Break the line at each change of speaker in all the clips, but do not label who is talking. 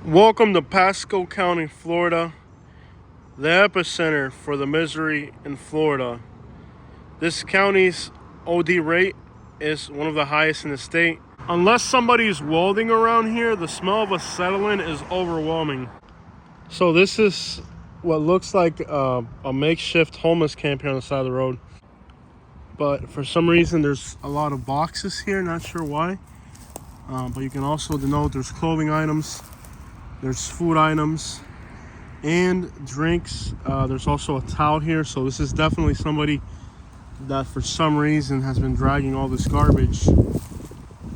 Welcome to Pasco County, Florida, the epicenter for the misery in Florida. This county's OD rate is one of the highest in the state. Unless somebody's welding around here, the smell of acetylene is overwhelming. So this is what looks like a makeshift homeless camp here on the side of the road. But for some reason, there's a lot of boxes here, not sure why. But you can also denote there's clothing items. There's food items and drinks. There's also a towel here. So this is definitely somebody that for some reason has been dragging all this garbage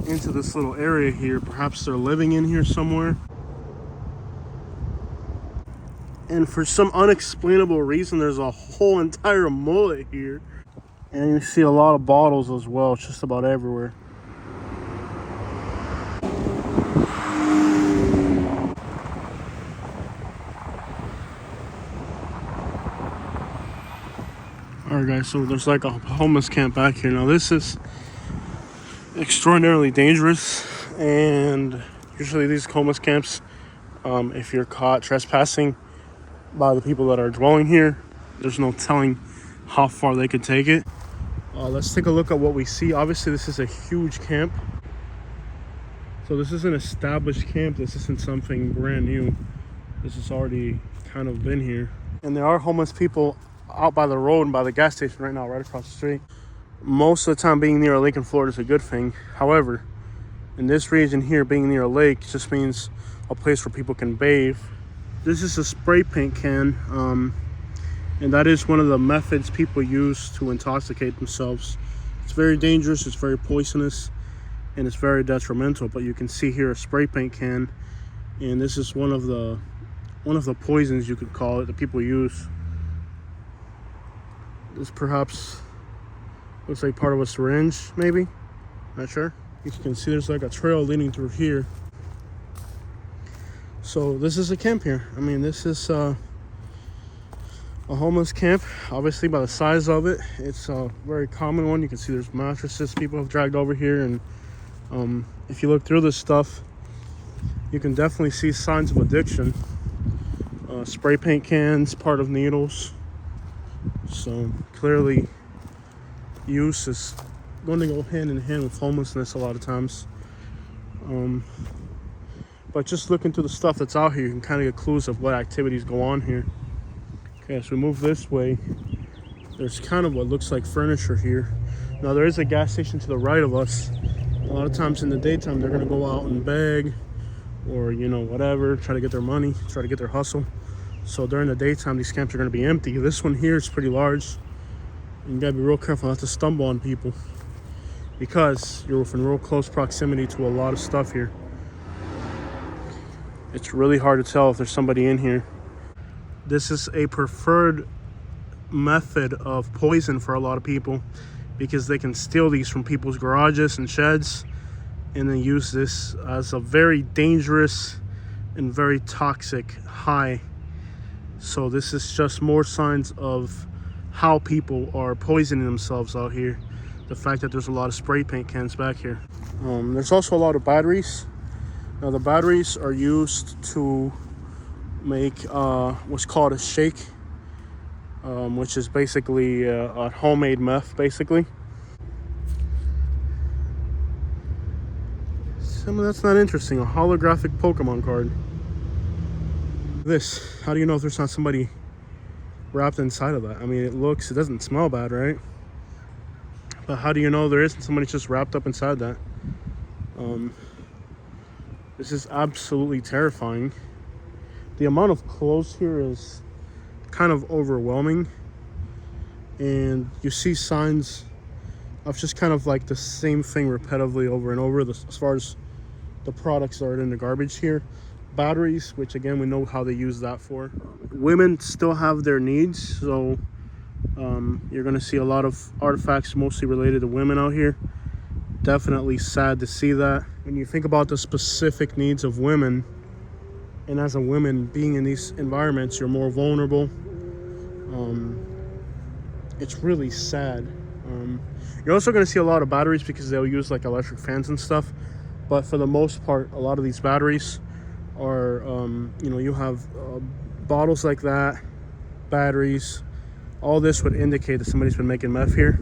into this little area here. Perhaps they're living in here somewhere. And for some unexplainable reason, there's a whole entire mullet here. And you see a lot of bottles as well, just about everywhere. Alright guys, so there's like a homeless camp back here. Now this is extraordinarily dangerous, and usually these homeless camps, if you're caught trespassing by the people that are dwelling here, there's no telling how far they could take it. Let's take a look at what we see. Obviously this is a huge camp. So this is an established camp. This isn't something brand new. This has already kind of been here. And there are homeless people out by the road and by the gas station right now, right across the street. Most of the time being near a lake in Florida is a good thing. However, in this region here, being near a lake just means a place where people can bathe. This is a spray paint can, and that is one of the methods people use to intoxicate themselves. It's very dangerous, it's very poisonous, and it's very detrimental. But you can see here a spray paint can, and this is one of the poisons, you could call it, that people use. This perhaps looks like part of a syringe, maybe, not sure. You can see there's like a trail leading through here. So this is a camp here. I mean, this is a homeless camp. Obviously by the size of it, it's a very common one. You can see there's mattresses people have dragged over here, and if you look through this stuff, you can definitely see signs of addiction. Spray paint cans, part of needles. So clearly use is going to go hand in hand with homelessness a lot of times. But just looking through the stuff that's out here, you can kind of get clues of what activities go on here. Okay, as we move this way, there's kind of what looks like furniture here. Now there is a gas station to the right of us. A lot of times in the daytime, they're going to go out and beg, or whatever, try to get their money, try to get their hustle. So during the daytime, these camps are going to be empty. This one here is pretty large. You gotta be real careful not to stumble on people, because you're within real close proximity to a lot of stuff here. It's really hard to tell if there's somebody in here. This is a preferred method of poison for a lot of people, because they can steal these from people's garages and sheds and then use this as a very dangerous and very toxic high. So this is just more signs of how people are poisoning themselves out here. The fact that there's a lot of spray paint cans back here. There's also a lot of batteries. Now the batteries are used to make what's called a shake, which is basically a homemade meth, basically. That's not interesting. A holographic Pokemon card. This, how do you know if there's not somebody wrapped inside of that? I mean, it doesn't smell bad, right? But how do you know there isn't somebody just wrapped up inside that? This is absolutely terrifying. The amount of clothes here is kind of overwhelming, and you see signs of just kind of like the same thing repetitively over and over as far as the products that are in the garbage here. Batteries, which again we know how they use that for. Women still have their needs, so you're going to see a lot of artifacts mostly related to women out here. Definitely sad to see that. When you think about the specific needs of women, and as a woman being in these environments, you're more vulnerable. It's really sad. You're also going to see a lot of batteries because they'll use like electric fans and stuff, but for the most part, a lot of these batteries or you know, you have bottles like that, batteries. All this would indicate that somebody's been making meth here.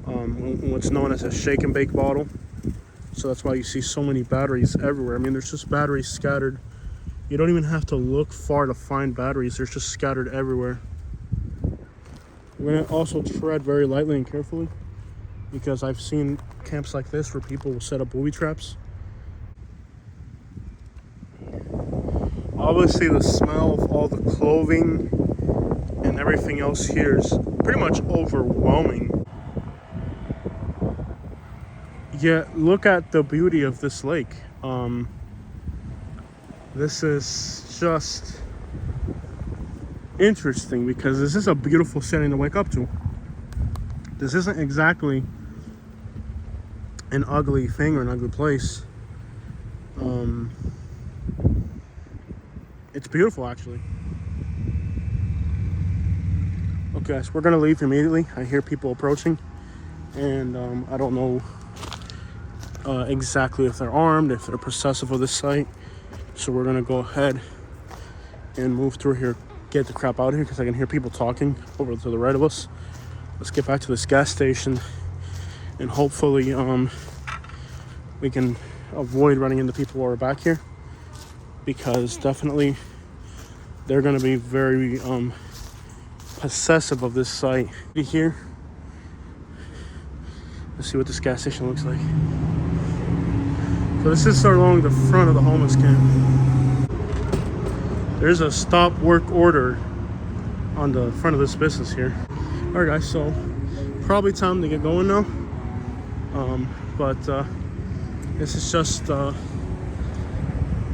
What's known as a shake and bake bottle. So that's why you see so many batteries everywhere. I mean, there's just batteries scattered. You don't even have to look far to find batteries. They're just scattered everywhere. We're gonna also tread very lightly and carefully, because I've seen camps like this where people will set up booby traps. Obviously, the smell of all the clothing and everything else here is pretty much overwhelming. Yet, look at the beauty of this lake. This is just interesting because this is a beautiful setting to wake up to. This isn't exactly an ugly thing or an ugly place. It's beautiful, actually. Okay, so we're gonna leave immediately. I hear people approaching, and I don't know exactly if they're armed, if they're possessive of this site. So we're gonna go ahead and move through here, get the crap out of here, because I can hear people talking over to the right of us. Let's get back to this gas station, and hopefully we can avoid running into people while we're back here, because definitely they're gonna be very possessive of this site. Here, let's see what this gas station looks like. So this is along the front of the homeless camp. There's a stop work order on the front of this business here. All right, guys, so probably time to get going now. But this is just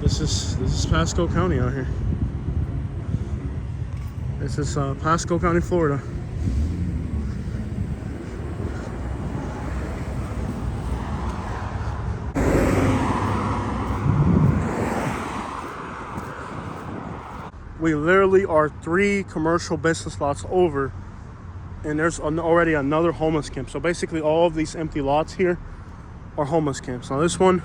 this is Pasco County out here. This is Pasco County, Florida. We literally are 3 commercial business lots over, and there's already another homeless camp. So basically all of these empty lots here are homeless camps. Now this one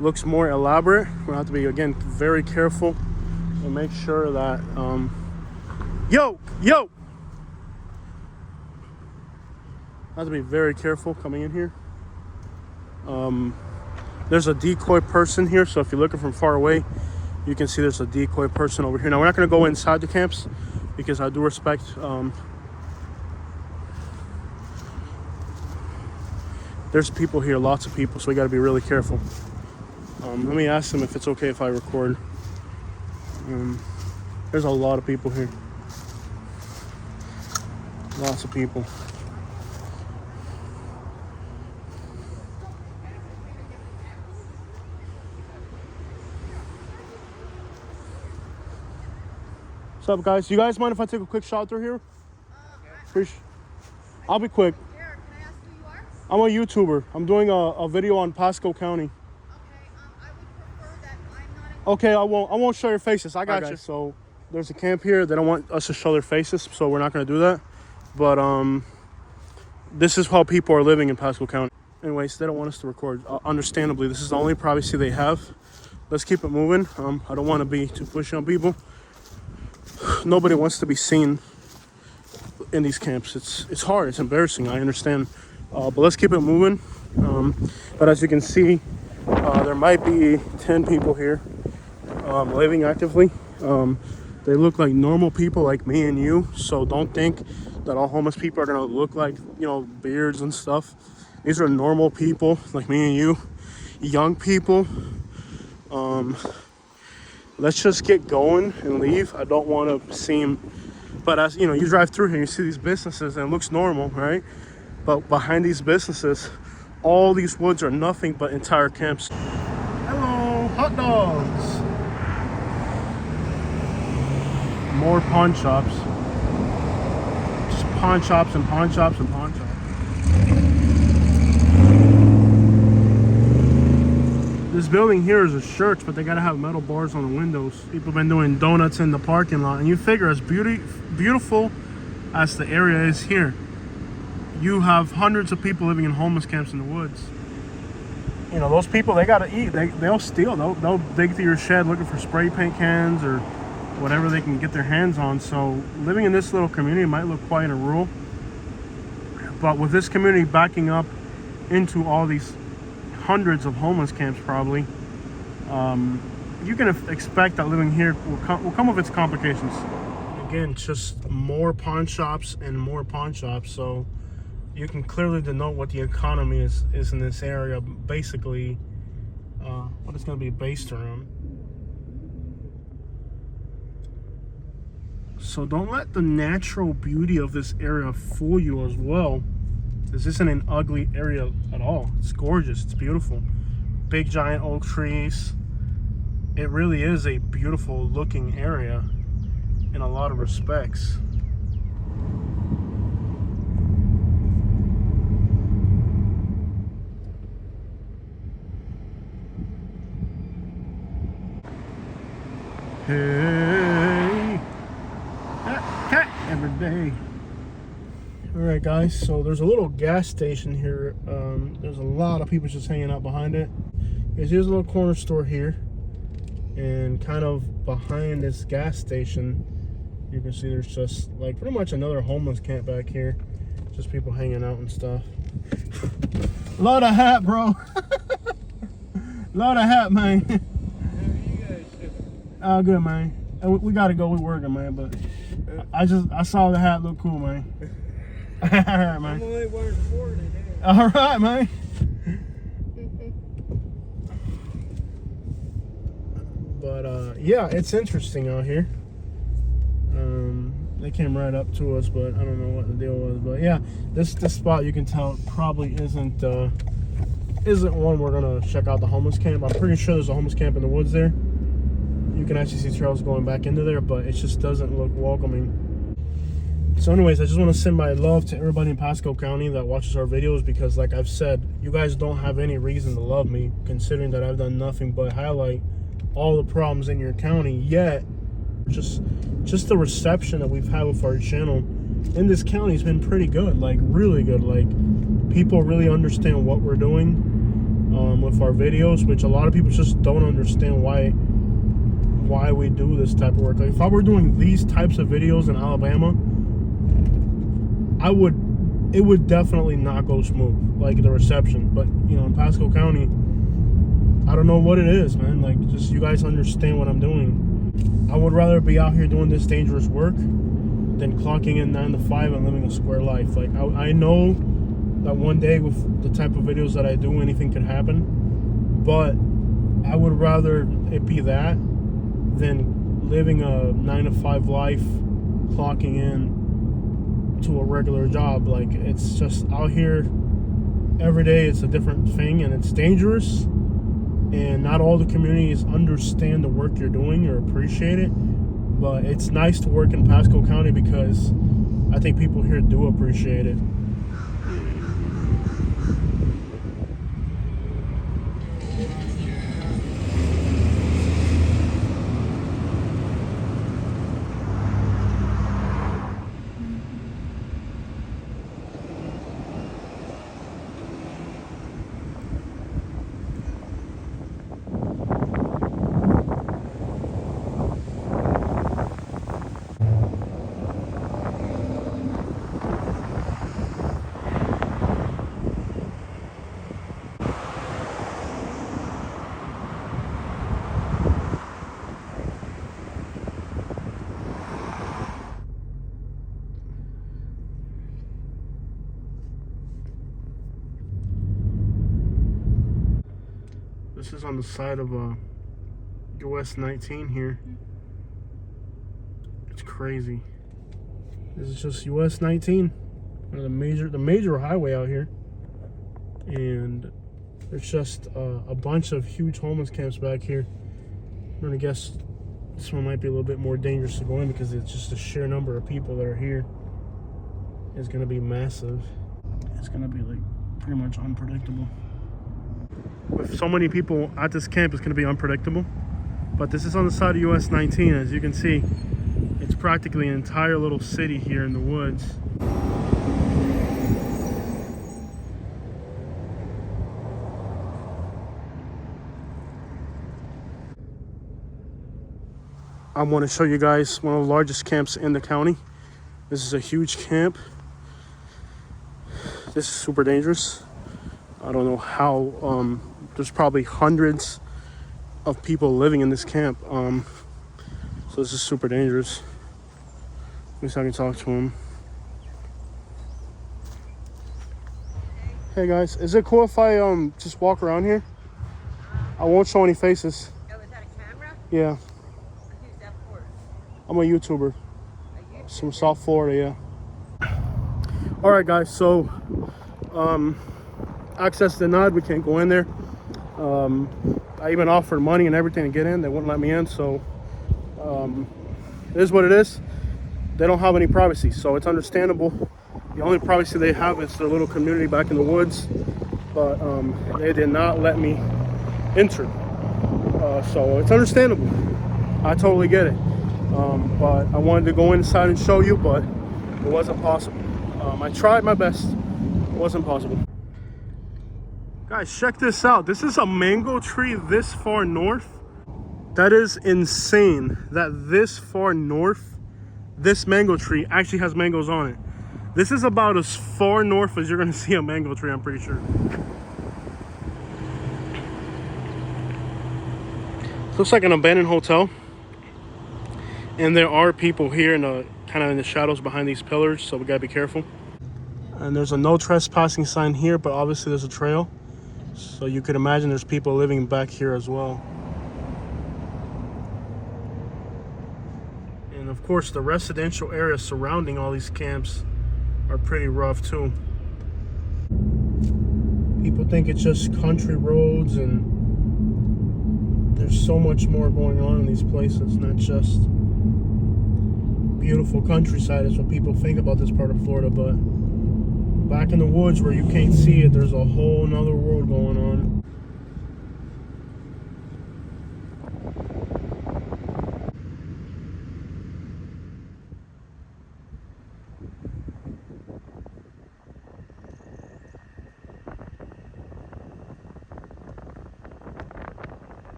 looks more elaborate. We'll have to be, again, very careful and make sure that have to be very careful coming in here. There's a decoy person here, so if you're looking from far away, you can see there's a decoy person over here. Now, we're not going to go inside the camps because I do respect there's people here, lots of people, so we got to be really careful. Let me ask them if it's okay if I record. There's a lot of people here. Lots of people. What's up, guys? You guys mind if I take a quick shot through here? I'll be quick.
Can I ask who you are?
I'm a YouTuber. I'm doing a video on Pasco County.
Okay, I would prefer that I'm not...
Okay, I won't show your faces. I got you. So there's a camp here. They don't want us to show their faces, so we're not going to do that. But this is how people are living in Pasco County. Anyways, they don't want us to record. Understandably, this is the only privacy they have. Let's keep it moving. I don't want to be too pushy on people. Nobody wants to be seen in these camps. It's hard. It's embarrassing. I understand. But let's keep it moving. But as you can see, there might be 10 people here living actively. They look like normal people like me and you. So don't think that all homeless people are going to look like, you know, beards and stuff. These are normal people like me and you. Young people. Let's just get going and leave. I don't want to seem, but as you know, you drive through here, you see these businesses and it looks normal, right? But behind these businesses, all these woods are nothing but entire camps. Hello, hot dogs. More pawn shops. Just pawn shops and pawn shops and pawn shops. This building here is a church, but they gotta have metal bars on the windows. People have been doing donuts in the parking lot, and you figure as beautiful as the area is here, you have hundreds of people living in homeless camps in the woods. you know, those people, they gotta eat. They'll steal. They'll dig through your shed looking for spray paint cans or whatever they can get their hands on. So living in this little community might look quiet and rural, but with this community backing up into all these hundreds of homeless camps, probably, you can expect that living here will come with its complications. Again, just more pawn shops and more pawn shops. So you can clearly denote what the economy is in this area. Basically, what it's going to be based around. So don't let the natural beauty of this area fool you as well. This isn't an ugly area at all. It's gorgeous. It's beautiful. Big giant oak trees. It really is a beautiful looking area in a lot of respects. Hey, cat every day. All right, guys. So there's a little gas station here. There's a lot of people just hanging out behind it. Here's a little corner store here, and kind of behind this gas station, you can see there's just like pretty much another homeless camp back here. Just people hanging out and stuff. Load of hat, bro. Load of hat, man.
How are you guys doing?
Oh, good, man. We gotta go. We working, man. But I saw the hat look cool, man. All right, man.
I'm only wearing 4 today.
All right, man. But yeah, it's interesting out here. They came right up to us, but I don't know what the deal was. But yeah, this spot, you can tell, probably isn't one we're gonna check out the homeless camp. I'm pretty sure there's a homeless camp in the woods there. You can actually see trails going back into there, but it just doesn't look welcoming. So anyways, I just want to send my love to everybody in Pasco County that watches our videos, because like I've said, you guys don't have any reason to love me, considering that I've done nothing but highlight all the problems in your county. Yet just the reception that we've had with our channel in this county has been pretty good, like really good. Like, people really understand what we're doing with our videos, which a lot of people just don't understand why we do this type of work. Like, if I were doing these types of videos in Alabama, it would definitely not go smooth, like the reception. But you know, in Pasco County, I don't know what it is, man. Like, just you guys understand what I'm doing. I would rather be out here doing this dangerous work than clocking in 9 to 5 and living a square life. Like, I know that one day with the type of videos that I do, anything could happen, but I would rather it be that than living a 9 to 5 life, clocking in to a regular job. Like, it's just out here every day, it's a different thing, and it's dangerous. And not all the communities understand the work you're doing or appreciate it. But it's nice to work in Pasco County because I think people here do appreciate it. This is on the side of US 19 here. It's crazy. This is just US 19, the major highway out here, and there's just a bunch of huge homeless camps back here. I'm gonna guess this one might be a little bit more dangerous to go in because it's just the sheer number of people that are here is gonna be massive. It's gonna be like pretty much unpredictable. With so many people at this camp, it's going to be unpredictable. But this is on the side of US 19. As you can see, it's practically an entire little city here in the woods. I want to show you guys one of the largest camps in the county. This is a huge camp. This is super dangerous. I don't know how. There's probably hundreds of people living in this camp. So this is super dangerous. At least I can talk to him. Hey guys, is it cool if I just walk around here? I won't show any faces.
Oh, is that a camera?
Yeah,
Who's that for?
I'm a YouTuber.
A YouTuber?
From South Florida, yeah. All right, guys. So, access denied. We can't go in there. I even offered money and everything to get in. They wouldn't let me in. So, it is what it is. They don't have any privacy, so it's understandable. The only privacy they have is their little community back in the woods, but they did not let me enter. So it's understandable. I totally get it. But I wanted to go inside and show you, but it wasn't possible. I tried my best. It wasn't possible. Guys, check this out. This is a mango tree this far north. That is insane that this far north, this mango tree actually has mangoes on it. This is about as far north as you're gonna see a mango tree, I'm pretty sure. Looks like an abandoned hotel. And there are people here in the kind of in the shadows behind these pillars, so we gotta be careful. And there's a no trespassing sign here, but obviously there's a trail. So you could imagine there's people living back here as well. And of course the residential areas surrounding all these camps are pretty rough too. People think it's just country roads, and there's so much more going on in these places, not just beautiful countryside is what people think about this part of Florida, but back in the woods where you can't see it, there's a whole nother world going on.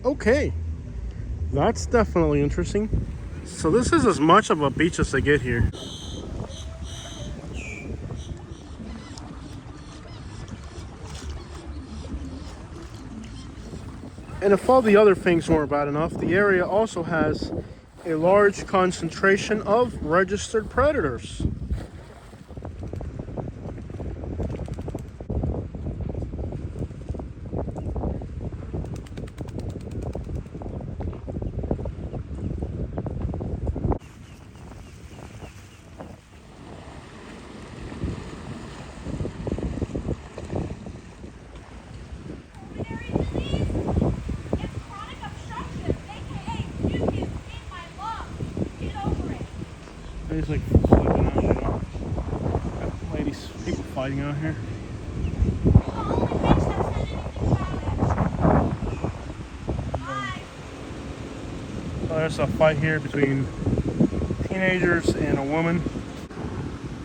Okay, that's definitely interesting. So this is as much of a beach as they get here. And if all the other things weren't bad enough, the area also has a large concentration of registered predators. There's like flipping out, you know. Got ladies, people fighting out here. So there's a fight here between teenagers and a woman.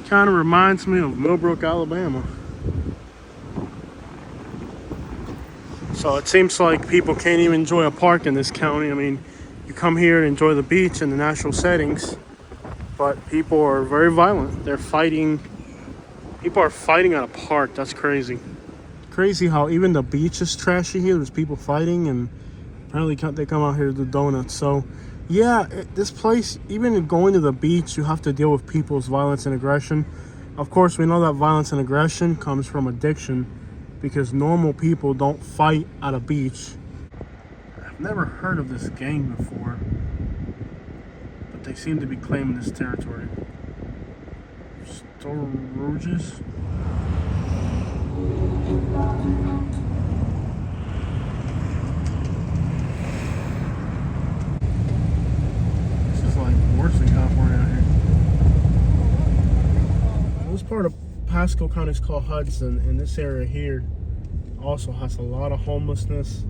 Kind of reminds me of Millbrook, Alabama. So it seems like people can't even enjoy a park in this county. I mean, you come here to enjoy the beach and the natural settings, but people are very violent. They're fighting. People are fighting at a park. That's crazy. Crazy how even the beach is trashy here. There's people fighting, and apparently they come out here to do donuts. So yeah, this place, even going to the beach, you have to deal with people's violence and aggression. Of course, we know that violence and aggression comes from addiction, because normal people don't fight at a beach. I've never heard of this gang before, but they seem to be claiming this territory. Storages. This is like worse than California out here. This part of Pasco County is called Hudson, and this area here also has a lot of homelessness.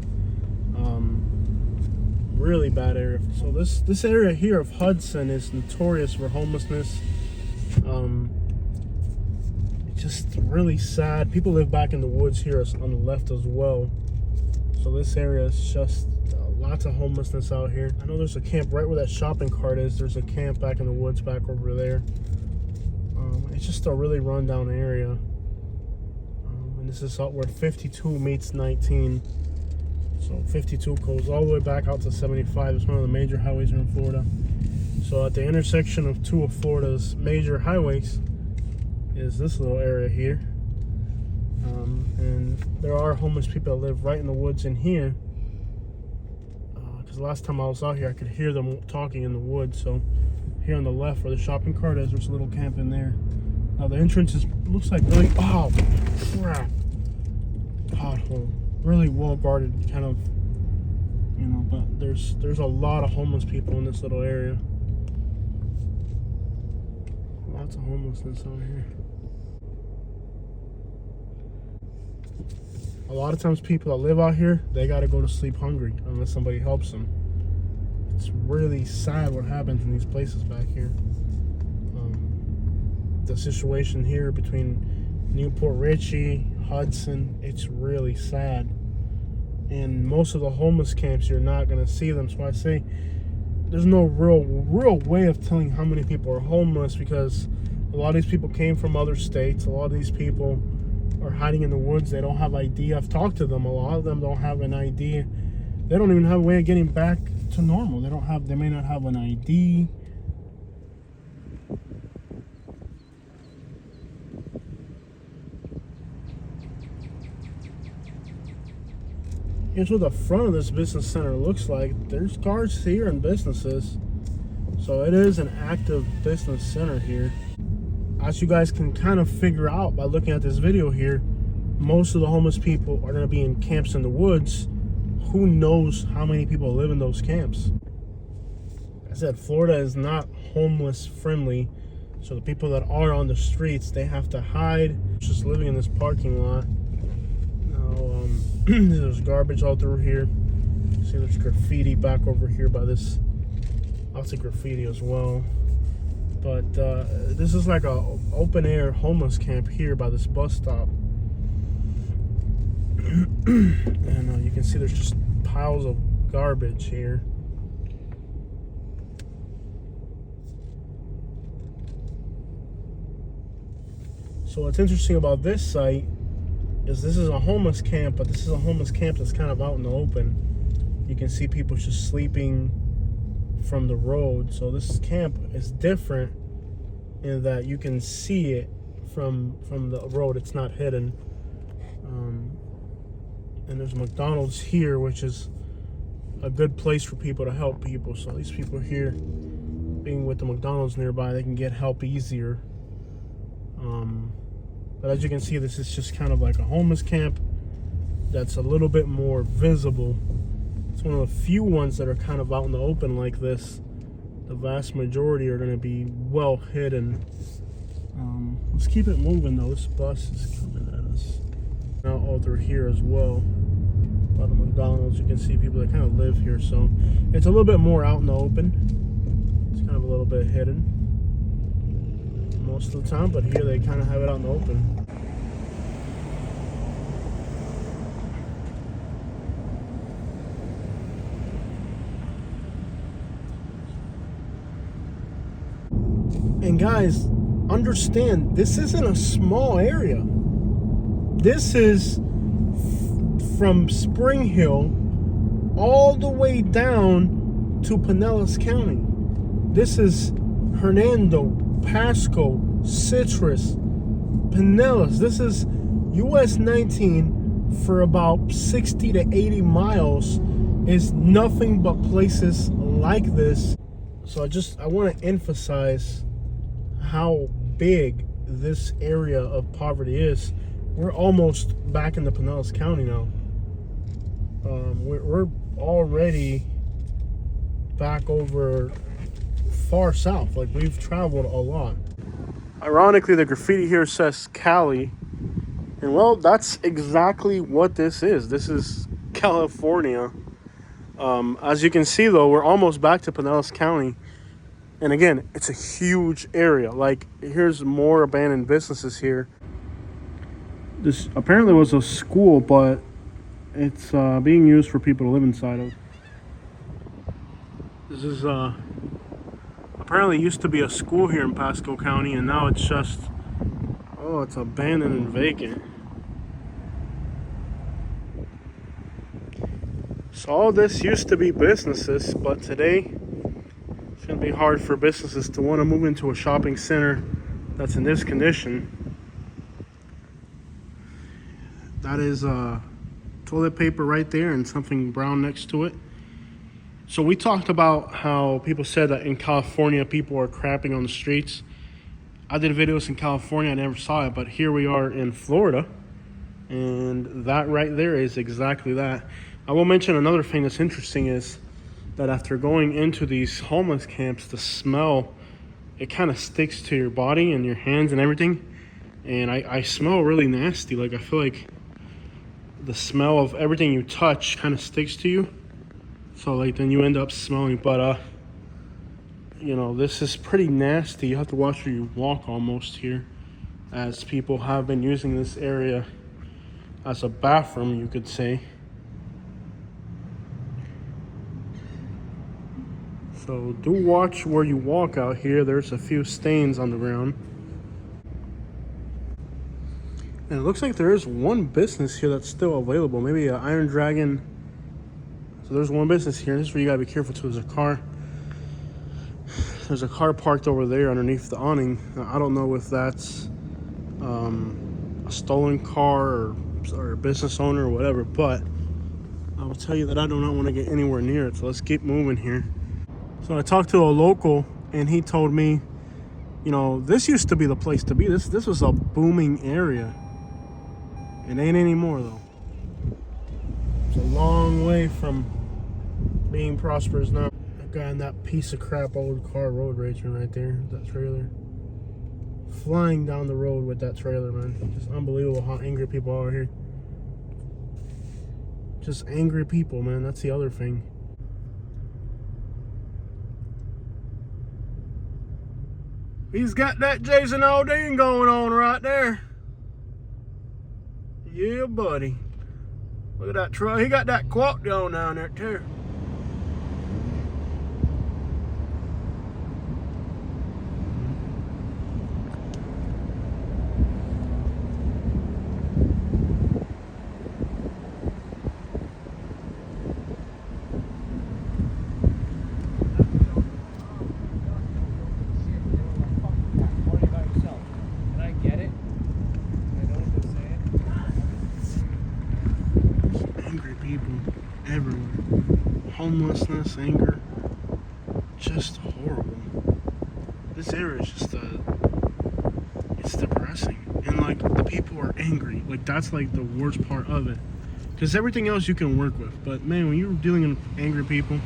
Really bad area. So this area here of Hudson is notorious for homelessness. It's just really sad. People live back in the woods here on the left as well. So this area is just lots of homelessness out here. I know there's a camp right where that shopping cart is. There's a camp back in the woods back over there. It's just a really rundown area. And this is where 52 meets 19. So 52 goes all the way back out to 75. It's one of the major highways here in Florida. So at the intersection of two of Florida's major highways is this little area here. And there are homeless people that live right in the woods in here. Because last time I was out here, I could hear them talking in the woods. So here on the left where the shopping cart is, there's a little camp in there. Now the entrance looks like really, oh crap, pothole. Really well guarded, kind of, you know, but there's a lot of homeless people in this little area. Lots of homelessness out here. A lot of times people that live out here, they got to go to sleep hungry unless somebody helps them. It's really sad what happens in these places back here. The situation here between Newport Richey, Hudson, it's really sad. And most of the homeless camps, you're not going to see them. So I say there's no real way of telling how many people are homeless, because a lot of these people came from other states. A lot of these people are hiding in the woods. They don't have ID. I've talked to them. A lot of them don't have an ID. They don't even have a way of getting back to normal. They may not have an ID. Here's what the front of this business center looks like. There's cars here and businesses. So it is an active business center here. As you guys can kind of figure out by looking at this video here, most of the homeless people are going to be in camps in the woods. Who knows how many people live in those camps? Like I said, Florida is not homeless friendly. So the people that are on the streets, they have to hide. Just living in this parking lot. There's garbage all through here. See, there's graffiti back over here by this. Lots of graffiti as well. But this is like a open air homeless camp here by this bus stop. And you can see there's just piles of garbage here. So what's interesting about this site is this is a homeless camp, but this is a homeless camp that's kind of out in the open. You can see people just sleeping from the road. So this camp is different in that you can see it from the road. It's not hidden. And there's McDonald's here, which is a good place for people to help people. So these people here, being with the McDonald's nearby, they can get help easier. But as you can see, this is just kind of like a homeless camp that's a little bit more visible. It's one of the few ones that are kind of out in the open like this. The vast majority are going to be well hidden. Let's keep it moving though. This bus is coming at us. Now all through here as well. By the McDonald's, you can see people that kind of live here. So it's a little bit more out in the open. It's kind of a little bit hidden most of the time, but here they kind of have it out in the open. And guys, understand, this isn't a small area. This is from Spring Hill all the way down to Pinellas County. This is Hernando, Pasco, Citrus, Pinellas. This is US 19 for about 60 to 80 miles. Is nothing but places like this. So I want to emphasize how big this area of poverty is. We're almost back in the Pinellas County now. We're already back over far south. Like, we've traveled a lot. Ironically, the graffiti here says Cali, and well, that's exactly what this is. This is California. As you can see though, we're almost back to Pinellas County, and again, it's a huge area. Like, here's more abandoned businesses here. This apparently was a school, but It's being used for people to live inside of. This is apparently used to be a school here in Pasco County, and now it's just, oh, it's abandoned and vacant. So all this used to be businesses, but today it's going to be hard for businesses to want to move into a shopping center that's in this condition. That is toilet paper right there and something brown next to it. So we talked about how people said that in California people are crapping on the streets. I did videos in California, I never saw it, but here we are in Florida, and that right there is exactly that. I will mention another thing that's interesting is that after going into these homeless camps, the smell, it kind of sticks to your body and your hands and everything. And I smell really nasty. Like, I feel like the smell of everything you touch kind of sticks to you. So like then you end up smelling, but you know, this is pretty nasty. You have to watch where you walk almost here, as people have been using this area as a bathroom, you could say. So do watch where you walk out here. There's a few stains on the ground. And it looks like there is one business here that's still available. Maybe an Iron Dragon. So there's one business here. This is where you gotta be careful too. There's a car parked over there underneath the awning. I don't know if that's a stolen car or a business owner or whatever, but I will tell you that I do not want to get anywhere near it. So let's keep moving here. So I talked to a local, and he told me, you know, this used to be the place to be. This was a booming area. It ain't anymore though. It's a long way from being prosperous now. That guy in that piece of crap old car road raging right there, that trailer. Flying down the road with that trailer, man. Just unbelievable how angry people are here. Just angry people, man. That's the other thing. He's got that Jason Aldean going on right there. Yeah, buddy. Look at that truck. He got that quote going down there, too. Angry people everywhere. Homelessness, anger. Just horrible. This area is just it's depressing. And like the people are angry. Like that's like the worst part of it. Because everything else you can work with. But man, when you're dealing with angry people,